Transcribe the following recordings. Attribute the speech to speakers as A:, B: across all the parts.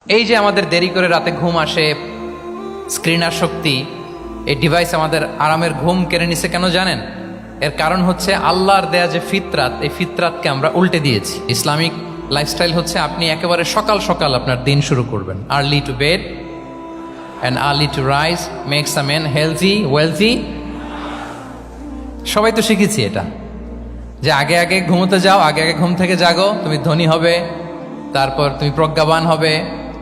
A: এই যে আমাদের দেরি করে রাতে ঘুম আসে, স্ক্রিনার শক্তি, এই ডিভাইস আমাদের আরামের ঘুম কেড়ে নিছে কেন জানেন? এর কারণ হচ্ছে আল্লাহর দেয়া যে ফিতরাত, এই ফিতরাতকে আমরা উল্টে দিয়েছি। ইসলামিক লাইফস্টাইল হচ্ছে আপনি একেবারে সকাল সকাল আপনার দিন শুরু করবেন। Early to bed and early to rise makes a man healthy wealthy. সবাই তো শিখেছি এটা, যে আগে আগে ঘুমোতে যাও, আগে আগে ঘুম থেকে জাগো, তুমি ধনী হবে, তারপর তুমি প্রজ্ঞাবান হবে,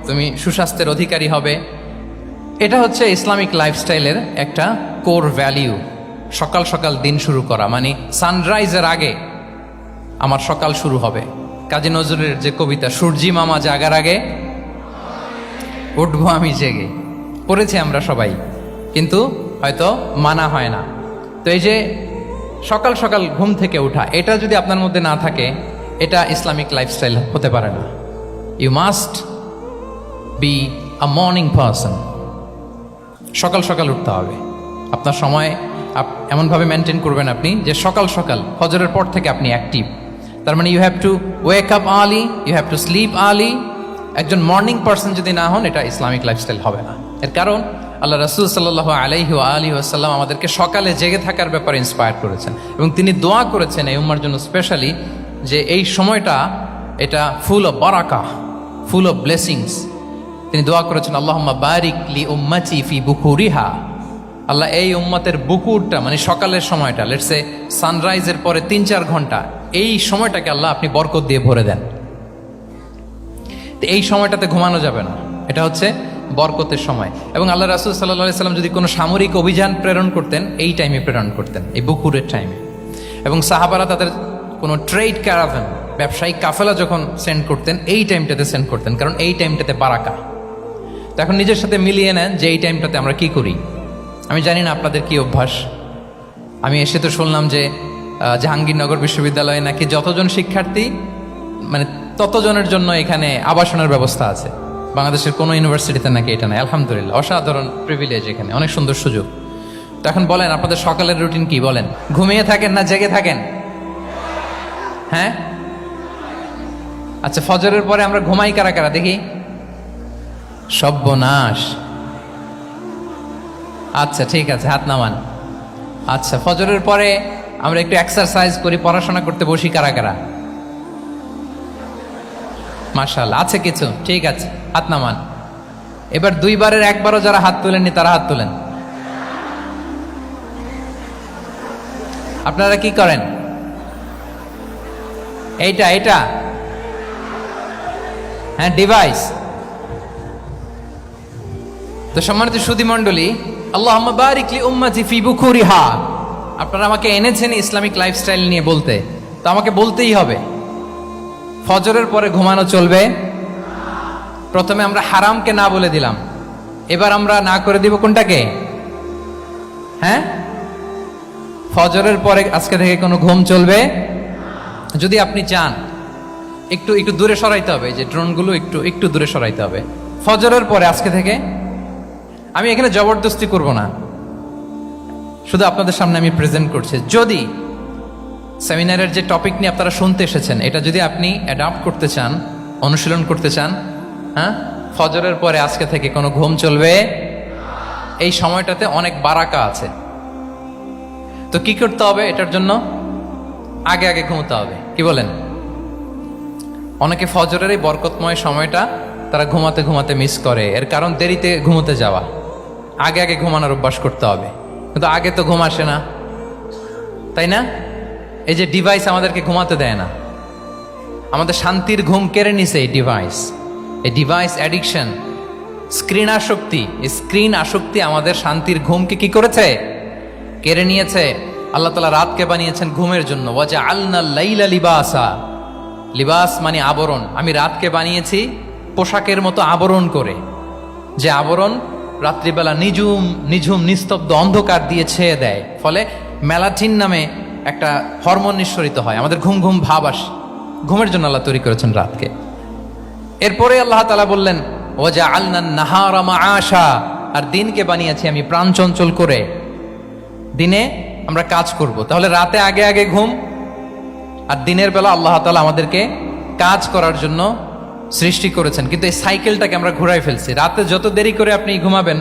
A: তুমি সুস্বাস্থ্যের অধিকারী হবে। এটা হচ্ছে ইসলামিক লাইফস্টাইলের একটা কোর ভ্যালিউ। সকাল সকাল দিন শুরু করা মানে সানরাইজের আগে আমার সকাল শুরু হবে। কাজী নজরুলের যে কবিতা, সূর্যি মামা জাগার আগে উঠবো আমি জেগে, পড়েছি আমরা সবাই, কিন্তু হয়তো মানা হয় না। তো এই যে সকাল সকাল ঘুম থেকে ওঠা, এটা যদি আপনার মধ্যে না থাকে, এটা ইসলামিক লাইফস্টাইল হতে পারে না। You must be a morning person. সকাল সকাল উঠতে হবে। আপনার সময় এমনভাবে মেনটেন করবেন আপনি যে সকাল সকাল ফজরের পর থেকে আপনি অ্যাক্টিভ। তার মানে you have to wake up early, you have to sleep early. একজন মর্নিং পারসন যদি না হন, এটা ইসলামিক লাইফস্টাইল হবে না। এর কারণ আল্লাহ রাসূল সাল্লাল্লাহু আলাইহি ওয়া আলিহি ওয়াসাল্লাম আমাদেরকে সকালে জেগে থাকার ব্যাপারে ইন্সপায়ার করেছেন, এবং তিনি দোয়া করেছেন এই উম্মার জন্য স্পেশালি, যে এই সময়টা এটা ফুল অফ বারাকা, ফুল অফ ব্লেসিংস। তিনি দোয়া করেছেন, আল্লাহুম্মা বারিক লি উম্মতি ফি বুকুরিহা। আল্লাহ এই উম্মতের বুকুরটা মানে সকালের সময়টা, লেটস সে সানরাইজের পরে ৩-৪ ঘন্টা, এই সময়টাকে আল্লাহ আপনি বরকত দিয়ে ভরে দেন। এই সময়টাতে ঘুমানো যাবে না, এটা হচ্ছে বরকতের সময়। এবং আল্লাহ রাসূল সাল্লাল্লাহু আলাইহি সাল্লাম যদি কোনো সামরিক অভিযান প্রেরণ করতেন, এই টাইমে প্রেরণ করতেন, এই বুকুরের টাইমে। এবং সাহাবারা তাদের কোনো ট্রেড ক্যারাভান, ব্যবসায়িক কাফেলা যখন সেন্ড করতেন, এই টাইমটাতে সেন্ড করতেন, কারণ এই টাইমটাতে বারাকা। তো এখন নিজের সাথে মিলিয়ে নেন যে এই টাইমটাতে আমরা কি করি। আমি জানি না আপনাদের কি অভ্যাস। আমি এসে তো শুনলাম যে জাহাঙ্গীরনগর বিশ্ববিদ্যালয়ে নাকি যতজন শিক্ষার্থী মানে ততজনের জন্য এখানে আবাসনের ব্যবস্থা আছে। বাংলাদেশের কোনো ইউনিভার্সিটিতে নাকি এটা নাই। আলহামদুলিল্লাহ, অসাধারণ প্রিভিলেজ, এখানে অনেক সুন্দর সুযোগ। তো এখন বলেন, আপনাদের সকালের রুটিন কি? বলেন, ঘুমিয়ে থাকেন না জেগে থাকেন? হ্যাঁ, আচ্ছা, ফজরের পরে আমরা ঘুমাই কারা কারা দেখি? সর্বনাশ। আচ্ছা ঠিক আছে, হাত নামান। আচ্ছা, ফজরের পরে আমরা একটু এক্সারসাইজ করি, পড়াশোনা করতে বসি কারা কারা? মাশাআল্লাহ, আছে কিছু, ঠিক আছে, হাত নামান। এবার 2 বারের 1 বারও যারা হাত তোলেননি তারা হাত তোলেন। আপনারা কি করেন? এইটা হ্যাঁ, ডিভাইস। তো সম্মানিত সুধী মণ্ডলী, আল্লাহুম্মা বারিক লি উম্মতি ফি বুকুরিহা। আপনারা আমাকে এনেছেন ইসলামিক লাইফস্টাইল নিয়ে বলতে, তো আমাকে বলতেই হবে ফজরের পরে ঘুমানো চলবে। প্রথমে আমরা হারামকে না বলে দিলাম, এবার আমরা না করে দিব কোনটাকে? হ্যাঁ, ফজরের পরে আজকে থেকে কোনো ঘুম চলবে। যদি আপনি চান একটু দূরে সরাইতে হবে, যে ড্রোনগুলো একটু দূরে সরাইতে হবে। ফজরের পরে আজকে থেকে আমি এখানে জবরদস্তি করব না, শুধু আপনাদের সামনে আমি প্রেজেন্ট করছি। যদি সেমিনারের যে টপিক নিয়ে আপনারা শুনতে এসেছেন, এটা যদি আপনি অ্যাডাপ্ট করতে চান, অনুশীলন করতে চান, হ্যাঁ, ফজরের পরে আজকে থেকে কোনো ঘুম চলবে। এই সময়টাতে অনেক বারাকা আছে। তো কি করতে হবে? এটার জন্য আগে আগে ঘুমোতে হবে। কি বলেন? অনেকে ফজরের এই বরকতময় সময়টা তারা ঘুমাতে ঘুমাতে মিস করে। এর কারণ দেরিতে ঘুমোতে যাওয়া। আগে আগে ঘুমানোর অভ্যাস করতে হবে, কিন্তু আগে তো ঘুম আসে না, তাই না? এই যে ডিভাইস আমাদেরকে ঘুমাতে দেয় না, আমাদের শান্তির ঘুম কেড়ে নিছে এই ডিভাইস। এই ডিভাইস অ্যাডিকশন, স্ক্রিন আসক্তি, এই স্ক্রিন আসক্তি আমাদের শান্তির ঘুমকে কি করেছে? কেড়ে নিয়েছে। আল্লাহ তাআলা রাতকে বানিয়েছেন ঘুমের জন্য। ওয়াজআলনা লাইলা লিবাসা। লিবাস মানে আবরণ। আমি রাতকে বানিয়েছি পোশাকের মতো আবরণ করে, যে আবরণ রাত্রিবেলা নিঝুম নিস্তব্ধ অন্ধকার দিয়ে ছেয়ে দেয়। ফলে মেলাটিন নামে একটা হরমোন নিঃসরিত হয়, আমাদের ঘুম ঘুম ভাব আসে। ঘুমের জন্য আল্লাহ তৈরি করেছেন রাতকে। এরপরে আল্লাহ তাআলা বললেন, ওয়াজআলনা নাহারা মাআশা। আর দিনকে বানিয়েছি আমি প্রাণ চঞ্চল করে, দিনে আমরা কাজ করব। তাহলে রাতে আগে আগে ঘুম, আর দিনের বেলা আল্লাহ তাআলা আমাদেরকে কাজ করার জন্য সৃষ্টি করেছেন, কিন্তু এই সাইকেলটাকে আমরা ঘুরাই ফেলছি। রাতে যত দেরি করে আপনি ঘুমাবেন,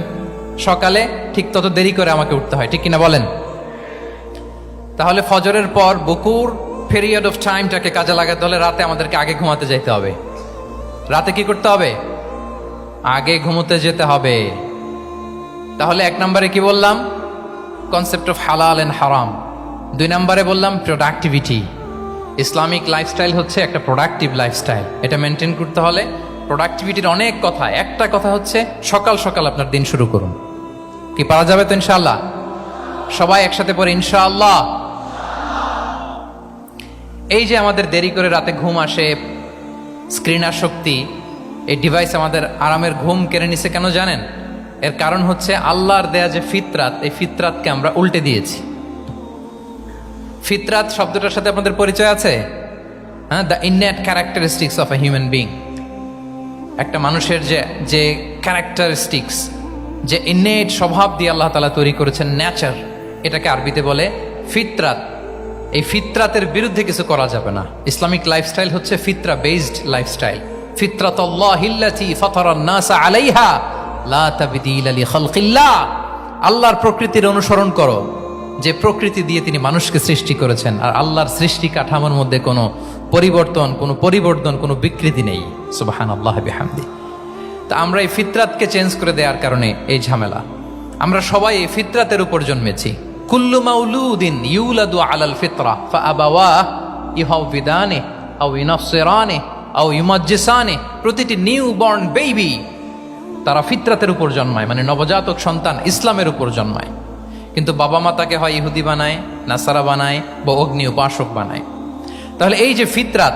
A: সকালে ঠিক তত দেরি করে আমাকে উঠতে হয়, ঠিক কিনা বলেন? তাহলে ফজরের পর বকুর পিরিয়ড অফ টাইমটাকে কাজে লাগাতে হলে রাতে আমাদেরকে আগে ঘুমাতে যেতে হবে। রাতে কি করতে হবে? আগে ঘুমোতে যেতে হবে। তাহলে 1 নম্বরে কি বললাম? কনসেপ্ট অফ হালাল এন্ড হারাম। 2 নম্বরে বললাম প্রোডাক্টিভিটি। ইসলামিক লাইফস্টাইল হচ্ছে একটা প্রোডাক্টিভ লাইফস্টাইল। এটা মেনটেন করতে হলে প্রোডাক্টিভিটির অনেক কথা। একটা কথা হচ্ছে সকাল সকাল আপনার দিন শুরু করুন। কি পারা যাবে তো ইনশাআল্লাহ? সবাই একসাথে পড়ে ইনশাআল্লাহ। এই যে আমাদের দেরি করে রাতে ঘুম আসে, স্ক্রিন আসক্তি, এই ডিভাইস আমাদের আরামের ঘুম কেড়ে নিছে কেন জানেন? এর কারণ হচ্ছে আল্লাহর দেয়া যে ফিতরাত, এই ফিতরাতকে আমরা উল্টে দিয়েছি। ফিতরাত শব্দটার সাথে আপনাদের পরিচয় আছে? হ্যাঁ, the innate characteristics of a human being. একটা মানুষের যে ক্যারেক্টারিস্টিক্স, যে ইননেট স্বভাব দিয়ে আল্লাহ তাআলা তৈরি করেছেন, নেচার, এটাকে আরবিতে বলে ফিতরাত। এই ফিতরাতের বিরুদ্ধে কিছু করা যাবে না। ইসলামিক লাইফস্টাইল হচ্ছে ফিতরা বেসড লাইফস্টাইল। ফিতরাতুল্লাহিল্লাতী ফাতারান নাসা আলাইহা লা তাবদীলা লিখালকিল্লাহ। আল্লাহর প্রকৃতির অনুসরণ করো, যে প্রকৃতি দিয়ে তিনি মানুষকে সৃষ্টি করেছেন। আর আল্লাহর সৃষ্টি কাঠামোর মধ্যে কোনো পরিবর্তন, কোনো বিকৃতি নেই। সুবহানাল্লাহ বিহামদি। তা আমরা এই ফিতরাতকে চেঞ্জ করে দেওয়ার কারণে এই ঝামেলা। আমরা সবাই এই ফিতরাতের উপর জন্মেছি। কুল্লু মাউলুদিন ইউলাদু আলাল ফিতরা ফাআবাওয়াহ ইউহাউবিদানিহি আও ইউনাসসিরানিহি আও ইউমাজ্জিসানিহি। প্রতিটি নিউ বর্ন বেবি তারা ফিতরাতের উপর জন্মায়, মানে নবজাতক সন্তান ইসলামের উপর জন্মায়। কিন্তু বাবা মা তাকে হয় ইহুদি বানায়, নাসারা বানায়, বা অগ্নি উপাসক বানায়। তাহলে এই যে ফিতরাত,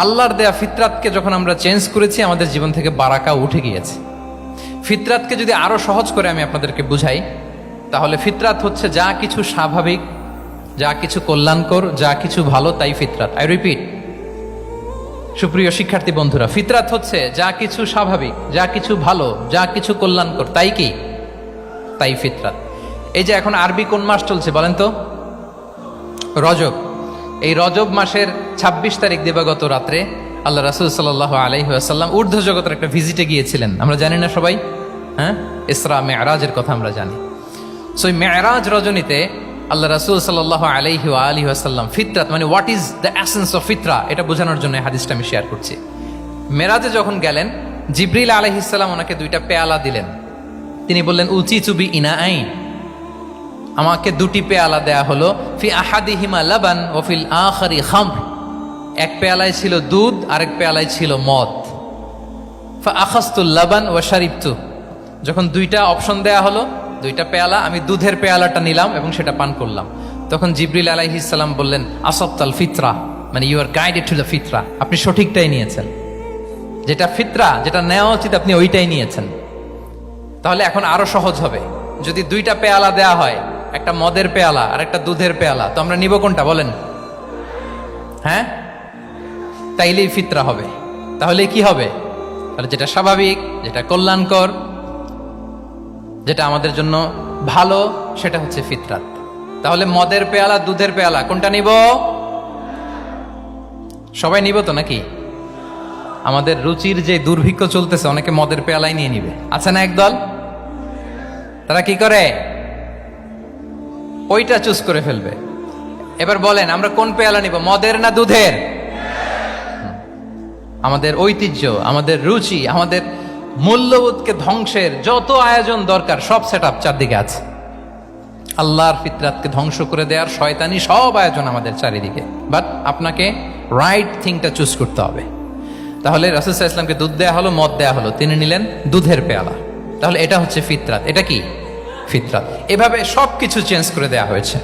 A: আল্লাহর দেয়া ফিতরাতকে যখন আমরা চেঞ্জ করেছি, আমাদের জীবন থেকে বারাকা উঠে গিয়েছে। ফিতরাতকে যদি আরো সহজ করে আমি আপনাদেরকে বুঝাই, তাহলে ফিতরাত হচ্ছে যা কিছু স্বাভাবিক, যা কিছু কল্যাণকর, যা কিছু ভালো, তাই ফিতরাত। আই রিপিট, সুপ্রিয় শিক্ষার্থী বন্ধুরা, ফিতরাত হচ্ছে যা কিছু স্বাভাবিক, যা কিছু ভালো, যা কিছু কল্যাণকর, তাই কি? তাই ফিতরাত। এই যে এখন আরবি কোন মাস চলছে বলেন তো? রজব। এই রজব মাসের 26 তারিখ দিবাগত রাত্রে আল্লাহ রাসূল সাল্লাল্লাহু আলাইহি ওয়াসাল্লাম ঊর্ধ্ব জগতের একটা ভিজিটে গিয়েছিলেন। আমরা জানি না সবাই? হ্যাঁ, ইসরা মেরাজের কথা আমরা জানি। সো এই মেরাজ রজনীতে আল্লাহ রাসূল সাল্লাল্লাহু আলাইহি ওয়া আলিহি ওয়াসাল্লাম ফিতরাত, মানে what is the essence of ফিতরা, এটা বোঝানোর জন্য এই হাদিসটা আমি শেয়ার করছি। মেরাজে যখন গেলেন, জিবরিল আলাইহিস সালাম ওনাকে 2টা পেয়ালা দিলেন। তিনি বললেন, উচি চুবি ইনা আইন, আমাকে 2টি পেয়ালা দেয়া হলো। ফি আহাদিহিমা লাবান ওয়া ফিল আখারি খামর। এক পেয়ালায় ছিল দুধ, আরেক পেয়ালায় ছিল মদ। ফা আখাযতুল লাবান ওয়া শারিবতু। যখন 2টা অপশন দেয়া হলো, 2টা পেয়ালা, আমি দুধের পেয়ালাটা নিলাম এবং সেটা পান করলাম। তখন জিবরিল আলাইহিস সালাম বললেন, আসাবতাল ফিতরা, মানে you are guided to the ফিতরা। আপনি সঠিকটাই নিয়েছেন, যেটা ফিতরা, যেটা নেওয়া উচিত, আপনি ওইটাই নিয়েছেন। তাহলে এখন আরো সহজ হবে। যদি 2টা পেয়ালা দেয়া হয়, একটা মদের পেয়ালা আর একটা দুধের পেয়ালা, তো আমরা নিব কোনটা বলেন? হ্যাঁ, তাইলেই ফিতরা হবে। তাহলে কি হবে? তাহলে যেটা স্বাভাবিক, যেটা কল্যাণকর, যেটা আমাদের জন্য ভালো, সেটা হচ্ছে ফিতরাত। তাহলে মদের পেয়ালা, দুধের পেয়ালা, কোনটা নিব? সবাই নিব তো নাকি? আমাদের রুচির যে দুর্ভিক্ষ চলতেছে, অনেকে মদের পেয়ালাই নিয়ে নিবে। আছে না একদল, তারা কি করে? ওইটা চুজ করে ফেলবে। এবার বলেন, আমরা কোন পেয়ালা নিব, মদের না দুধের? আমাদের ঐতিহ্য, আমাদের রুচি, আমাদের মূল্যবোধকে ধ্বংসের যত আয়োজন দরকার, সব সেটআপ চারদিকে আছে। আল্লাহর ফিতরাতকে ধ্বংস করে দেওয়ার শয়তানি সব আয়োজন আমাদের চারিদিকে। বাট আপনাকে রাইট থিংটা চুজ করতে হবে। তাহলে রাসূল সাল্লাল্লাহু আলাইহি ওয়াসাল্লামকে দুধ দেয়া হলো, মদ দেয়া হলো, তিনি নিলেন দুধের পেয়ালা। তাহলে এটা হচ্ছে ফিতরাত। এটা কি? ফিতরাত। এভাবে সবকিছু চেঞ্জ করে দেয়া হয়েছে।